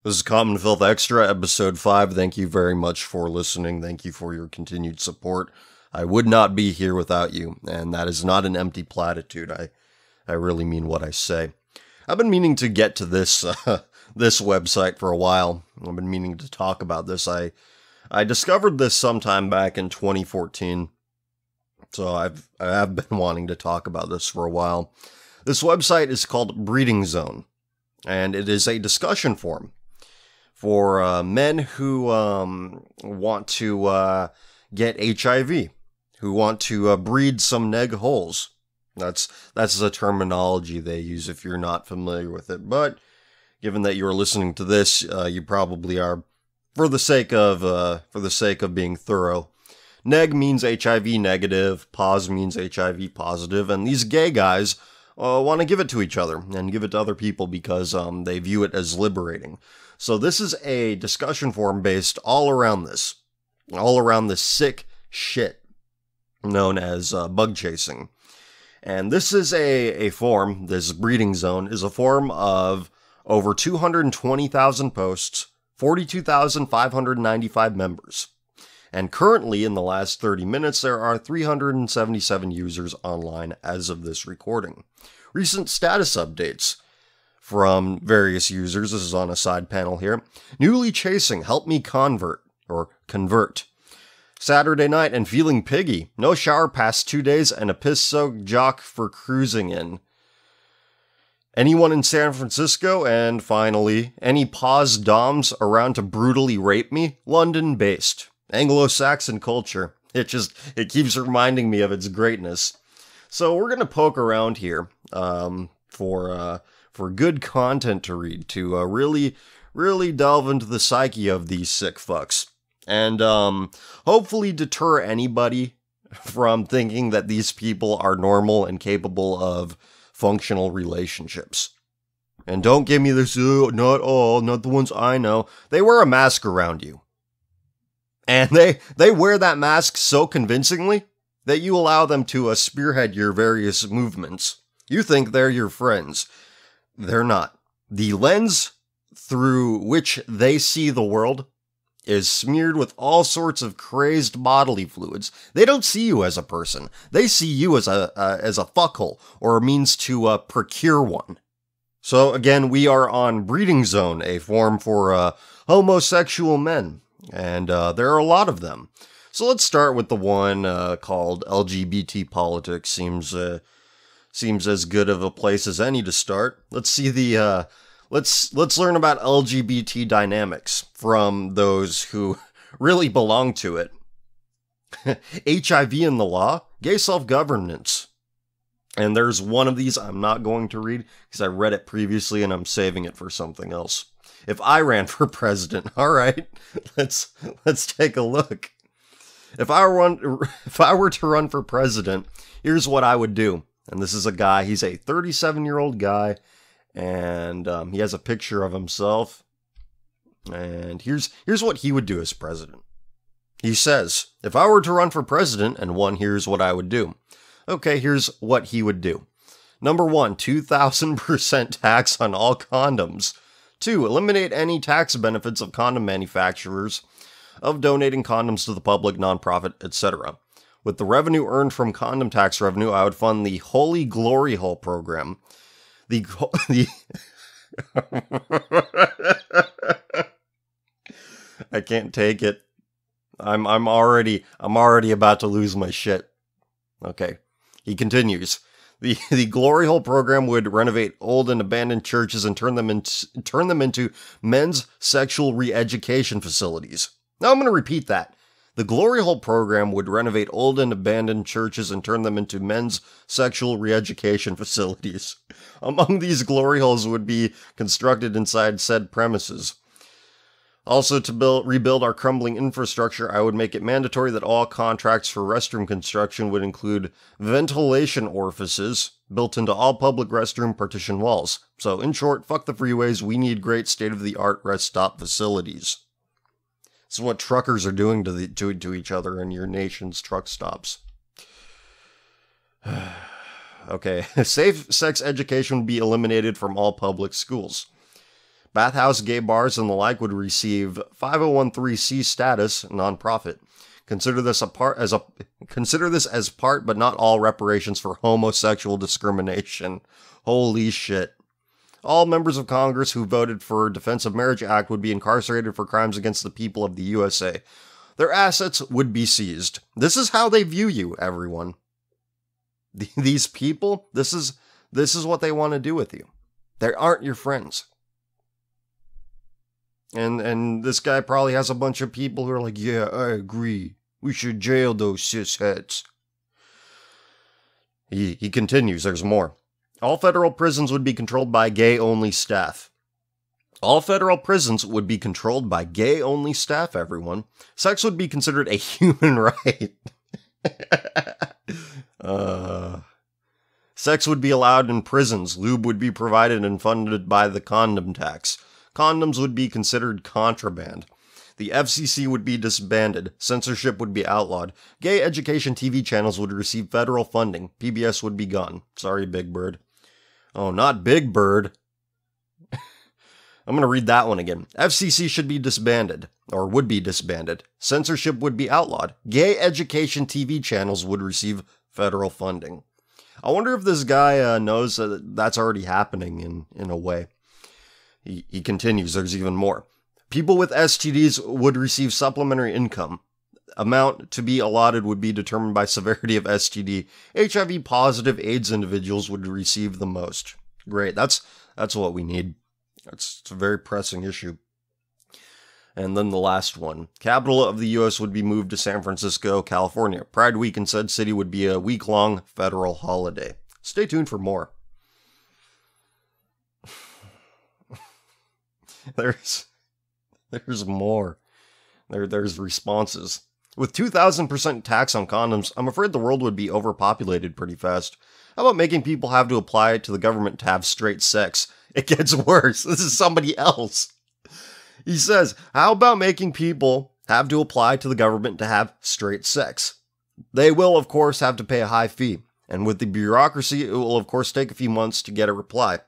This is Common Filth Extra, episode 5. Thank you very much for listening. Thank you for your continued support. I would not be here without you, and that is not an empty platitude. I really mean what I say. I've been meaning to get to this this website for a while. I've been meaning to talk about this. I discovered this sometime back in 2014, so I have been wanting to talk about this for a while. This website is called Breeding Zone, and it is a discussion forum for men who want to get HIV, who want to breed some neg holes. That's the terminology they use if you're not familiar with it. But given that you're listening to this, you probably are. For the sake of being thorough, neg means HIV negative, pos means HIV positive, and these gay guys want to give it to each other and give it to other people because they view it as liberating. So this is a discussion forum based all around this sick shit known as bug chasing. And this is a forum, this Breeding Zone is a forum of over 220,000 posts, 42,595 members. And currently, in the last 30 minutes, there are 377 users online as of this recording. Recent status updates from various users. This is on a side panel here. Newly chasing, help me convert. Saturday night and feeling piggy. No shower past 2 days and a piss-soaked jock for cruising in. Anyone in San Francisco? And finally, any pause doms around to brutally rape me? London-based. Anglo-Saxon culture. It keeps reminding me of its greatness. So we're going to poke around here for good content to read, to really delve into the psyche of these sick fucks. And hopefully deter anybody from thinking that these people are normal and capable of functional relationships. And don't give me this, not all, not the ones I know. They wear a mask around you. And they wear that mask so convincingly that you allow them to spearhead your various movements. You think they're your friends. They're not. The lens through which they see the world is smeared with all sorts of crazed bodily fluids. They don't see you as a person. They see you as a fuckhole or a means to procure one. So again, we are on Breeding Zone, a forum for homosexual men, and there are a lot of them. So let's start with the one called LGBT politics. Seems as good of a place as any to start. Let's see the let's learn about LGBT dynamics from those who really belong to it. HIV in the law, gay self-governance. And there's one of these I'm not going to read because I read it previously and I'm saving it for something else. If I ran for president, all right, let's take a look. If I were to run for president, here's what I would do. And this is a guy, he's a 37-year-old guy, and he has a picture of himself. And here's what he would do as president. He says, if I were to run for president and won, here's what I would do. Okay, here's what he would do. Number 1, 2,000% tax on all condoms. 2, eliminate any tax benefits of condom manufacturers of donating condoms to the public, nonprofit, etc. With the revenue earned from condom tax revenue, I would fund the Holy Glory Hole program. I can't take it. I'm already about to lose my shit. Okay. He continues. The Glory Hole program would renovate old and abandoned churches and turn them into men's sexual re-education facilities. Now I'm going to repeat that. The Glory Hole program would renovate old and abandoned churches and turn them into men's sexual re-education facilities. Among these glory holes would be constructed inside said premises. Also, to rebuild our crumbling infrastructure, I would make it mandatory that all contracts for restroom construction would include ventilation orifices built into all public restroom partition walls. So, in short, fuck the freeways, we need great state-of-the-art rest stop facilities. This is what truckers are doing to each other in your nation's truck stops. Okay, safe sex education would be eliminated from all public schools. Bathhouse, gay bars, and the like would receive 501(c) status, nonprofit. Consider this as part but not all reparations for homosexual discrimination. Holy shit. All members of Congress who voted for Defense of Marriage Act would be incarcerated for crimes against the people of the USA. Their assets would be seized. This is how they view you, everyone. These people, this is what they want to do with you. They aren't your friends. And this guy probably has a bunch of people who are like, yeah, I agree. We should jail those cisheads. He continues, there's more. All federal prisons would be controlled by gay-only staff. All federal prisons would be controlled by gay-only staff, everyone. Sex would be considered a human right. Sex would be allowed in prisons. Lube would be provided and funded by the condom tax. Condoms would be considered contraband. The FCC would be disbanded. Censorship would be outlawed. Gay education TV channels would receive federal funding. PBS would be gone. Sorry, Big Bird. Oh, not Big Bird. I'm going to read that one again. FCC should be disbanded, or would be disbanded. Censorship would be outlawed. Gay education TV channels would receive federal funding. I wonder if this guy knows that that's already happening in a way. He continues, there's even more. People with STDs would receive supplementary income. Amount to be allotted would be determined by severity of STD. HIV positive AIDS individuals would receive the most. Great, that's what we need. It's a very pressing issue. And then the last one. Capital of the U.S. would be moved to San Francisco, California. Pride Week in said city would be a week-long federal holiday. Stay tuned for more. There's more. There's responses. With 2,000% tax on condoms, I'm afraid the world would be overpopulated pretty fast. How about making people have to apply to the government to have straight sex? It gets worse. This is somebody else. He says, how about making people have to apply to the government to have straight sex? They will, of course, have to pay a high fee. And with the bureaucracy, it will, of course, take a few months to get a reply.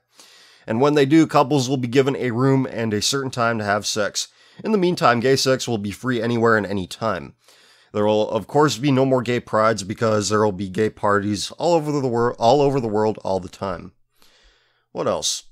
And when they do, couples will be given a room and a certain time to have sex. In the meantime, gay sex will be free anywhere and any time. There will, of course, be no more gay prides because there will be gay parties all over the world all the time. What else?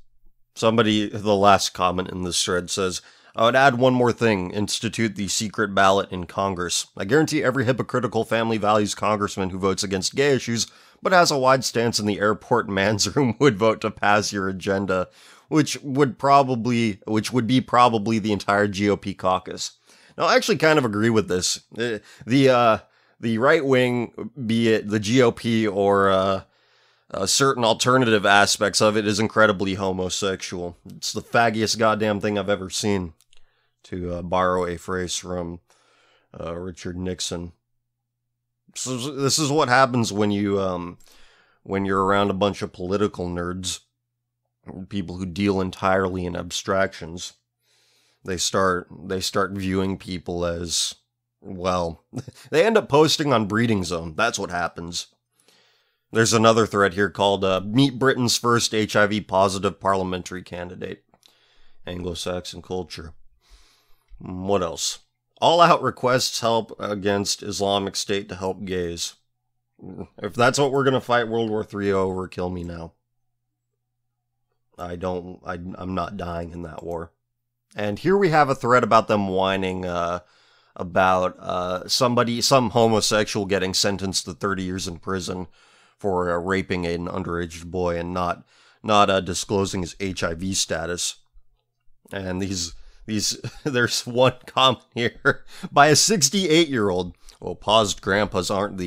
Somebody, the last comment in this thread says, I would add one more thing, institute the secret ballot in Congress. I guarantee every hypocritical family values congressman who votes against gay issues, but has a wide stance in the airport man's room would vote to pass your agenda, which would be probably the entire GOP caucus. Now, I actually kind of agree with this. The right wing, be it the GOP or certain alternative aspects of it, is incredibly homosexual. It's the faggiest goddamn thing I've ever seen, to borrow a phrase from Richard Nixon. So this is what happens when you're around a bunch of political nerds, people who deal entirely in abstractions. They start viewing people as, well, they end up posting on Breeding Zone. That's what happens. There's another thread here called Meet Britain's First HIV Positive Parliamentary Candidate. Anglo-Saxon culture. What else? All-out requests help against Islamic State to help gays. If that's what we're going to fight World War III over, kill me now. I'm not dying in that war. And here we have a thread about them whining about some homosexual getting sentenced to 30 years in prison for raping an underage boy and not disclosing his HIV status. And there's one comment here by a 68-year-old. Well, paused grandpas aren't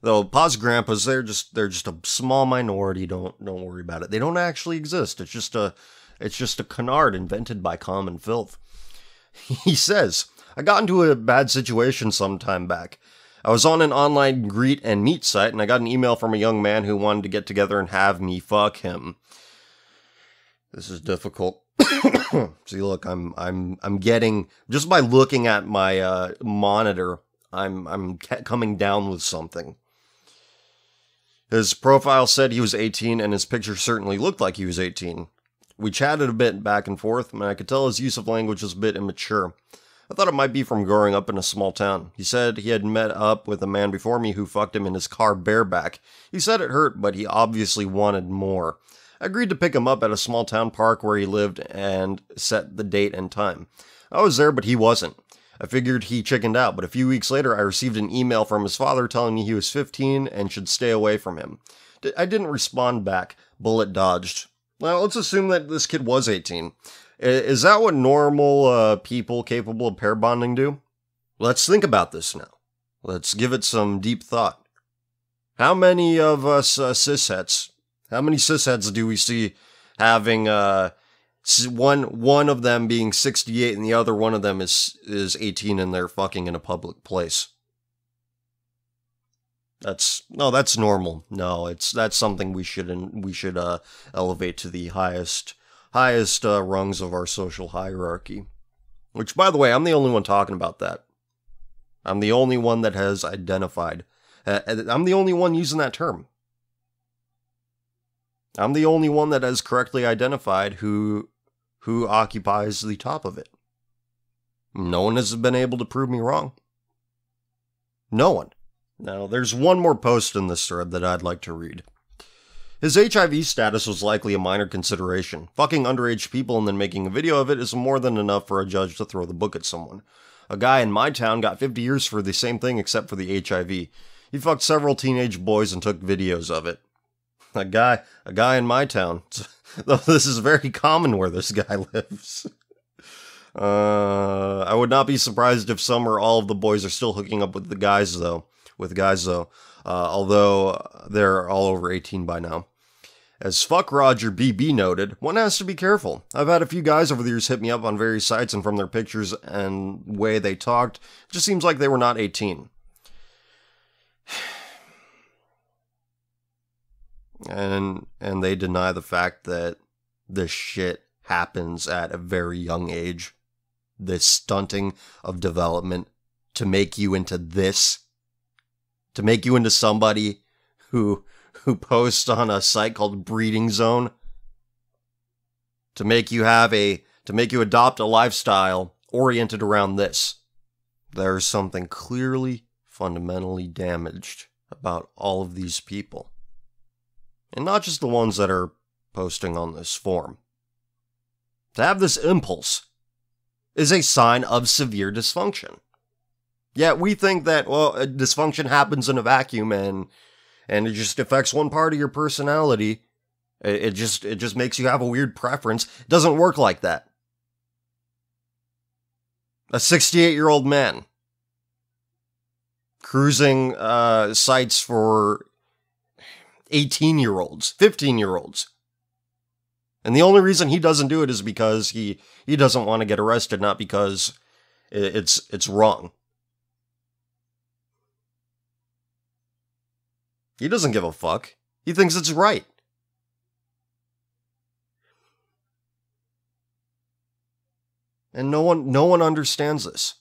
though paused grandpas, they're just a small minority. Don't worry about it. They don't actually exist. It's just a canard invented by Common Filth. He says, I got into a bad situation some time back. I was on an online greet and meet site, and I got an email from a young man who wanted to get together and have me fuck him. This is difficult. See, look, I'm getting, just by looking at my monitor, I'm coming down with something. His profile said he was 18, and his picture certainly looked like he was 18. We chatted a bit back and forth, and I could tell his use of language was a bit immature. I thought it might be from growing up in a small town. He said he had met up with a man before me who fucked him in his car bareback. He said it hurt, but he obviously wanted more. I agreed to pick him up at a small town park where he lived and set the date and time. I was there, but he wasn't. I figured he chickened out, but a few weeks later I received an email from his father telling me he was 15 and should stay away from him. I didn't respond back. Bullet dodged. Well, let's assume that this kid was 18. Is that what normal people capable of pair bonding do? Let's think about this now. Let's give it some deep thought. How many of us cisheads, how many cisheads do we see having one of them being 68 and the other one of them is 18 and they're fucking in a public place? That's normal. No, that's something we should elevate to the highest rungs of our social hierarchy. Which, by the way, I'm the only one talking about that. I'm the only one that has identified. I'm the only one using that term. I'm the only one that has correctly identified who occupies the top of it. No one has been able to prove me wrong. No one. Now, there's one more post in this thread that I'd like to read. His HIV status was likely a minor consideration. Fucking underage people and then making a video of it is more than enough for a judge to throw the book at someone. A guy in my town got 50 years for the same thing except for the HIV. He fucked several teenage boys and took videos of it. A guy in my town. Though this is very common where this guy lives. I would not be surprised if some or all of the boys are still hooking up with the guys though. Although they're all over 18 by now. As Fuck Roger BB noted, one has to be careful. I've had a few guys over the years hit me up on various sites, and from their pictures and way they talked, it just seems like they were not 18. And they deny the fact that this shit happens at a very young age. This stunting of development to make you into this. To make you into somebody who posts on a site called Breeding Zone. To make you adopt a lifestyle oriented around this. There's something clearly fundamentally damaged about all of these people. And not just the ones that are posting on this forum. To have this impulse is a sign of severe dysfunction. Yeah, we think that, well, dysfunction happens in a vacuum and it just affects one part of your personality. It just makes you have a weird preference. It doesn't work like that. A 68-year-old man cruising sites for 18-year-olds, 15-year-olds. And the only reason he doesn't do it is because he doesn't want to get arrested, not because it's wrong. He doesn't give a fuck. He thinks it's right. And no one understands this.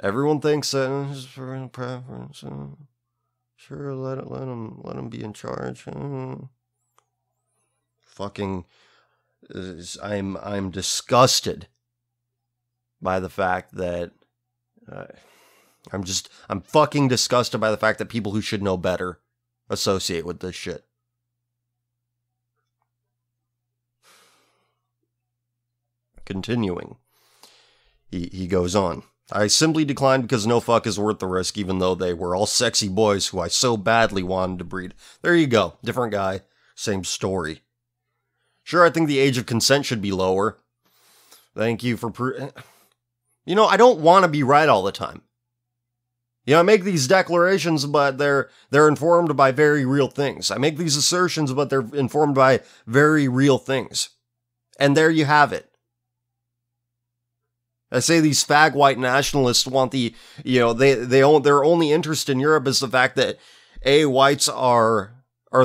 Everyone thinks that it's for a preference. Sure, let him be in charge. Fucking, I'm disgusted by the fact that I'm fucking disgusted by the fact that people who should know better associate with this shit. Continuing, he goes on. I simply declined because no fuck is worth the risk, even though they were all sexy boys who I so badly wanted to breed. There you go. Different guy. Same story. Sure, I think the age of consent should be lower. Thank you for I don't want to be right all the time. I make these declarations, but they're informed by very real things. I make these assertions, but they're informed by very real things. And there you have it. I say these fag white nationalists want their only interest in Europe is the fact that whites are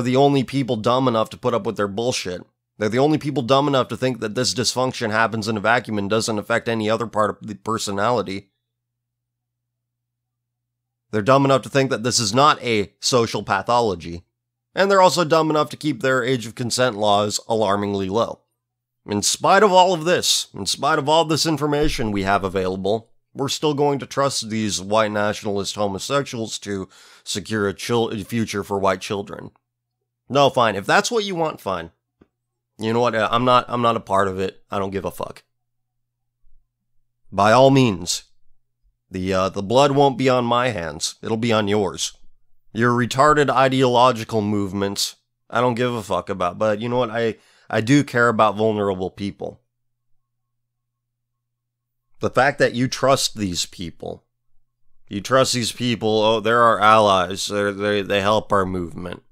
the only people dumb enough to put up with their bullshit. They're the only people dumb enough to think that this dysfunction happens in a vacuum and doesn't affect any other part of the personality. They're dumb enough to think that this is not a social pathology. And they're also dumb enough to keep their age of consent laws alarmingly low. In spite of all of this, in spite of all this information we have available, we're still going to trust these white nationalist homosexuals to secure a future for white children. No, fine. If that's what you want, fine. You know what? I'm not a part of it. I don't give a fuck. By all means. The blood won't be on my hands. It'll be on yours. Your retarded ideological movements, I don't give a fuck about. But you know what? I do care about vulnerable people. The fact that you trust these people. Oh, they're our allies. They help our movement.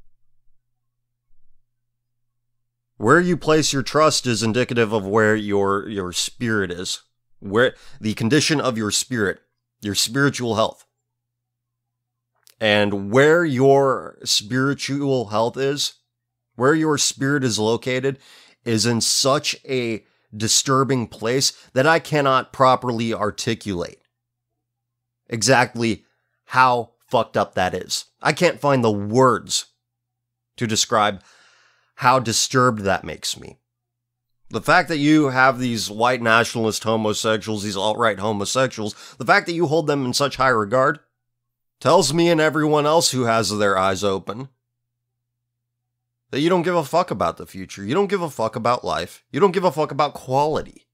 Where you place your trust is indicative of where your spirit is. Where the condition of your spirit, your spiritual health. And where your spiritual health is, where your spirit is located, is in such a disturbing place that I cannot properly articulate exactly how fucked up that is. I can't find the words to describe how disturbed that makes me. The fact that you have these white nationalist homosexuals, these alt-right homosexuals, the fact that you hold them in such high regard, tells me and everyone else who has their eyes open that you don't give a fuck about the future. You don't give a fuck about life. You don't give a fuck about quality.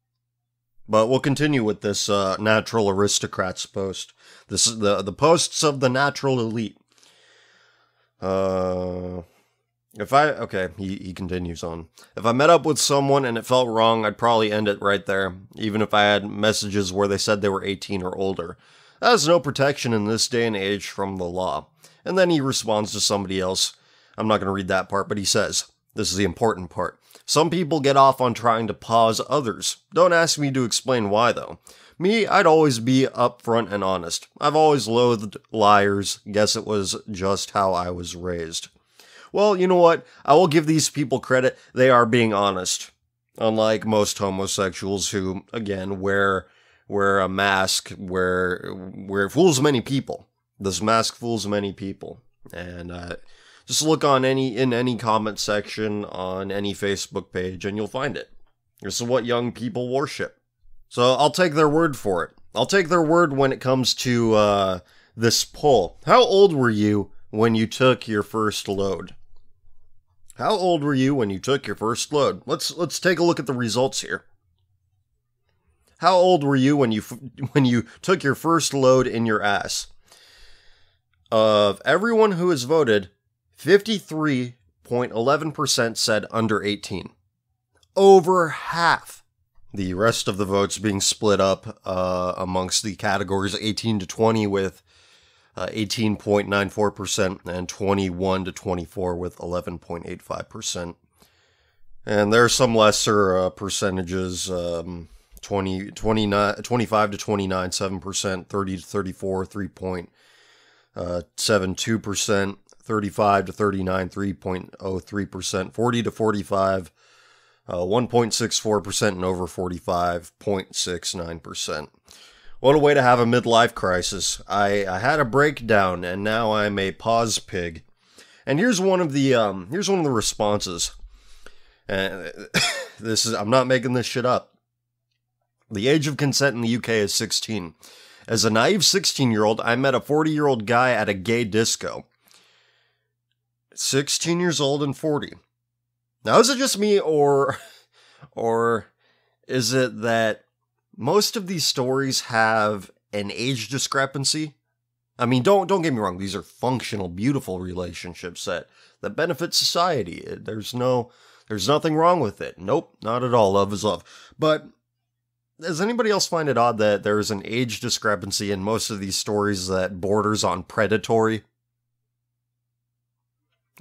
But we'll continue with this natural aristocrats post. This is the posts of the natural elite. He continues on. If I met up with someone and it felt wrong, I'd probably end it right there, even if I had messages where they said they were 18 or older. That has no protection in this day and age from the law. And then he responds to somebody else. I'm not going to read that part, but he says, this is the important part. Some people get off on trying to pause others. Don't ask me to explain why, though. Me, I'd always be upfront and honest. I've always loathed liars. Guess it was just how I was raised. Well, you know what? I will give these people credit. They are being honest. Unlike most homosexuals who, again, wear a mask where it fools many people. This mask fools many people. And just look in any comment section on any Facebook page and you'll find it. This is what young people worship. So I'll take their word for it. I'll take their word when it comes to this poll. How old were you when you took your first load? How old were you when you took your first load? Let's take a look at the results here. How old were you when you took your first load in your ass? Of everyone who has voted, 53.11% said under 18. Over half. The rest of the votes being split up amongst the categories 18 to 20 with 18.94% and 21 to 24 with 11.85%. And there are some lesser percentages, 25 to 29, 7%, 30 to 34, 3.72%, 35 to 39, 3.03%, 40 to 45, 1.64%, and over 45, 0.69%. What a way to have a midlife crisis. I had a breakdown, and now I'm a pause pig. And here's one of the responses. I'm not making this shit up. The age of consent in the UK is 16. As a naive 16-year-old, I met a 40-year-old guy at a gay disco. 16 years old and 40. Now, is it just me, or is it that most of these stories have an age discrepancy? I mean, don't get me wrong. These are functional, beautiful relationships that benefit society. There's nothing wrong with it. Nope, not at all. Love is love. But does anybody else find it odd that there's an age discrepancy in most of these stories that borders on predatory?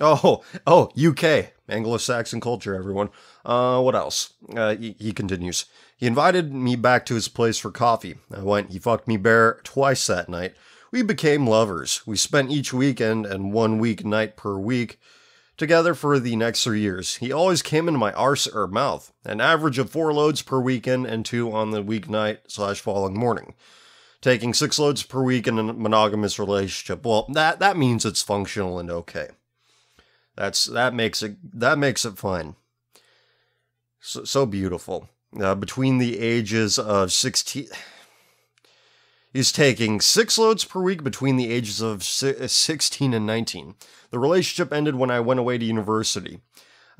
Oh, UK. Anglo-Saxon culture, everyone. What else? He continues. He invited me back to his place for coffee. I went. He fucked me bare twice that night. We became lovers. We spent each weekend and 1 weeknight per week together for the next 3 years. He always came into my arse or mouth. An average of 4 loads per weekend and 2 on the weeknight/following morning. Taking 6 loads per week in a monogamous relationship. Well, that means it's functional and okay. That makes it fine. So beautiful. Between the ages of 16... He's taking 6 loads per week between the ages of 16 and 19. The relationship ended when I went away to university.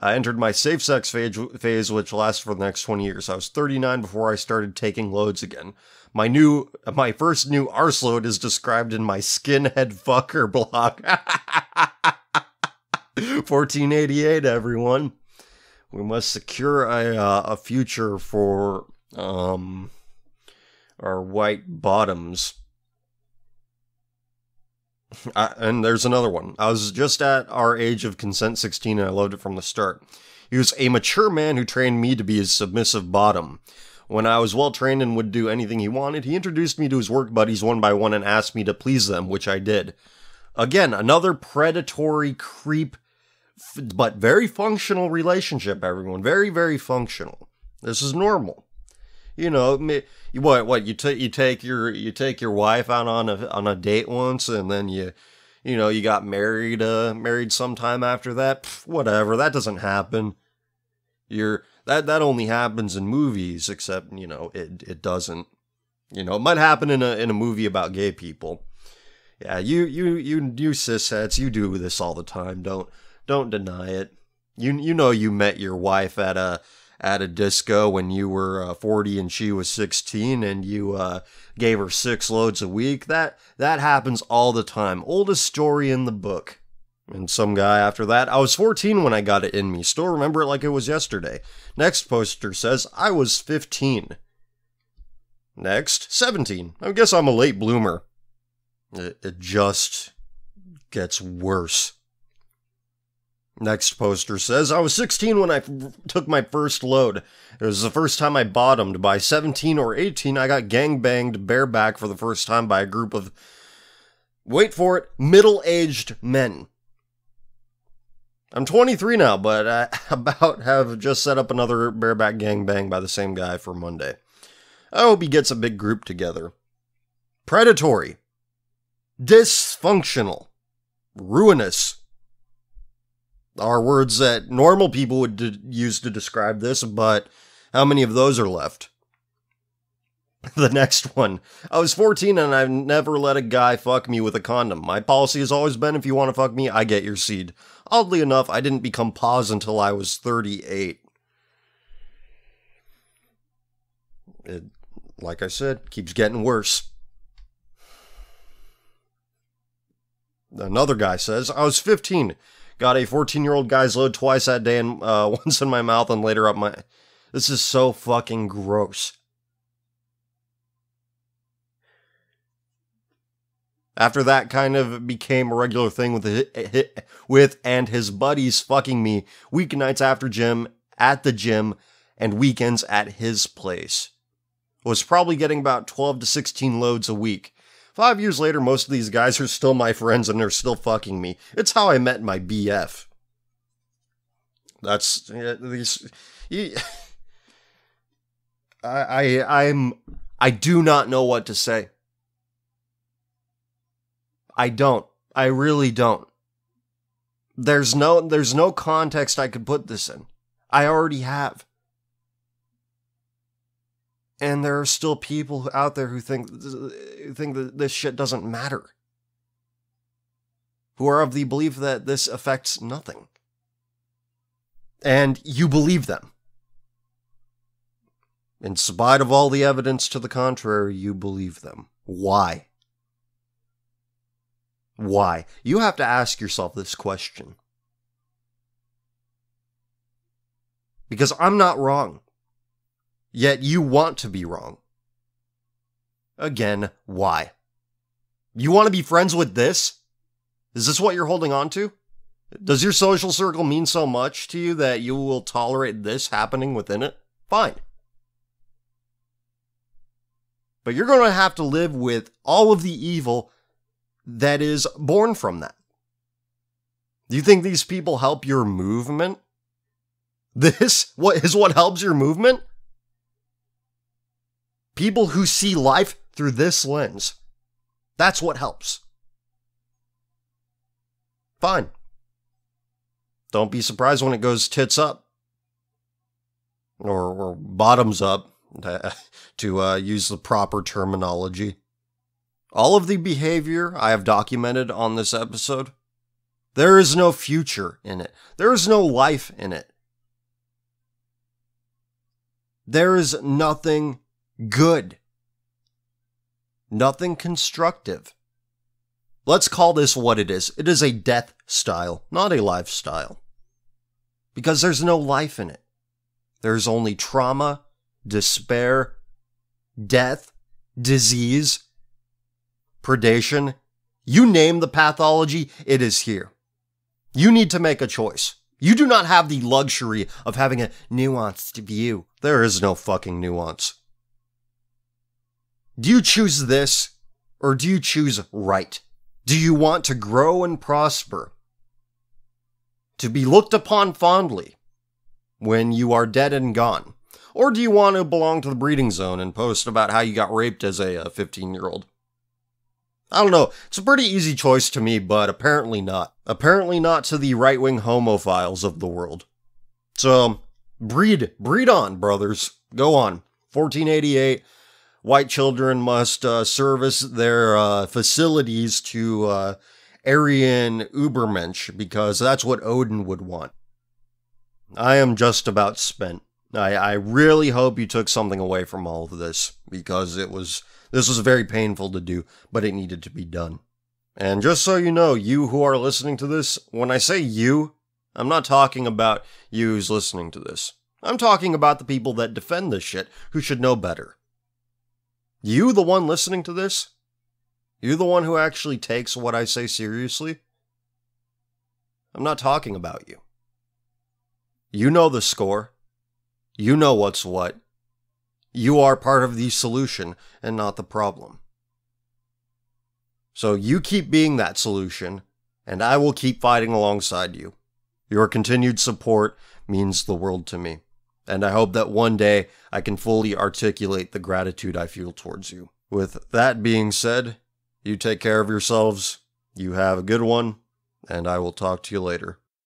I entered my safe sex phase, which lasted for the next 20 years. I was 39 before I started taking loads again. My first new arse load is described in my skinhead fucker blog. 1488, everyone. We must secure a future for our white bottoms. And there's another one. I was just at our age of consent 16 and I loved it from the start. He was a mature man who trained me to be his submissive bottom. When I was well trained and would do anything he wanted, he introduced me to his work buddies one by one and asked me to please them, which I did. Again, another predatory creep, but very functional relationship, everyone. Very, very functional. This is normal. You know, what you take your wife out on a date once, and then you got married sometime after that. Pff, whatever, that doesn't happen. That only happens in movies, except it doesn't. It might happen in a movie about gay people. Yeah, you cisheads, you do this all the time. Don't deny it. You met your wife at a disco when you were 40 and she was 16, and you gave her 6 loads a week. That happens all the time. Oldest story in the book. And some guy after that, I was 14 when I got it in me. Still remember it like it was yesterday. Next poster says, I was 15. Next, 17. I guess I'm a late bloomer. It just gets worse. Next poster says, I was 16 when I took my first load. It was the first time I bottomed. By 17 or 18, I got gangbanged bareback for the first time by a group of, wait for it, middle-aged men. I'm 23 now, but I about have just set up another bareback gangbang by the same guy for Monday. I hope he gets a big group together. Predatory. Dysfunctional. Ruinous. Are words that normal people would use to describe this, but how many of those are left? The next one. I was 14 and I've never let a guy fuck me with a condom. My policy has always been, if you want to fuck me, I get your seed. Oddly enough, I didn't become pause until I was 38. It, like I said, keeps getting worse. Another guy says, I was 15. Got a 14-year-old guy's load twice that day, and once in my mouth and later up my... This is so fucking gross. After that kind of became a regular thing with and his buddies fucking me weeknights after gym, at the gym, and weekends at his place. Was probably getting about 12 to 16 loads a week. 5 years later, most of these guys are still my friends and they're still fucking me. It's how I met my BF. That's... I do not know what to say. I don't. I really don't. There's no context I could put this in. I already have. And there are still people out there who think that this shit doesn't matter. Who are of the belief that this affects nothing. And you believe them. In spite of all the evidence to the contrary, you believe them. Why? Why? You have to ask yourself this question. Because I'm not wrong. Yet you want to be wrong. Again, why? You want to be friends with this? Is this what you're holding on to? Does your social circle mean so much to you that you will tolerate this happening within it? Fine. But you're going to have to live with all of the evil that is born from that. Do you think these people help your movement? This what helps your movement? People who see life through this lens. That's what helps. Fine. Don't be surprised when it goes tits up. or bottoms up, to use the proper terminology. All of the behavior I have documented on this episode, there is no future in it. There is no life in it. There is nothing good. Nothing constructive. Let's call this what it is. It is a death style, not a lifestyle. Because there's no life in it. There's only trauma, despair, death, disease, predation. You name the pathology, it is here. You need to make a choice. You do not have the luxury of having a nuanced view. There is no fucking nuance. Do you choose this, or do you choose right? Do you want to grow and prosper? To be looked upon fondly when you are dead and gone? Or do you want to belong to the breeding zone and post about how you got raped as a 15-year-old? I don't know. It's a pretty easy choice to me, but apparently not. Apparently not to the right-wing homophiles of the world. So, breed on, brothers. Go on. 1488, white children must service their facilities to Aryan Ubermensch, because that's what Odin would want. I am just about spent. I really hope you took something away from all of this, because this was very painful to do, but it needed to be done. And just so you know, you who are listening to this, when I say you, I'm not talking about you who's listening to this. I'm talking about the people that defend this shit, who should know better. You, the one listening to this? You, the one who actually takes what I say seriously? I'm not talking about you. You know the score. You know what's what. You are part of the solution and not the problem. So you keep being that solution, and I will keep fighting alongside you. Your continued support means the world to me, and I hope that one day I can fully articulate the gratitude I feel towards you. With that being said, you take care of yourselves, you have a good one, and I will talk to you later.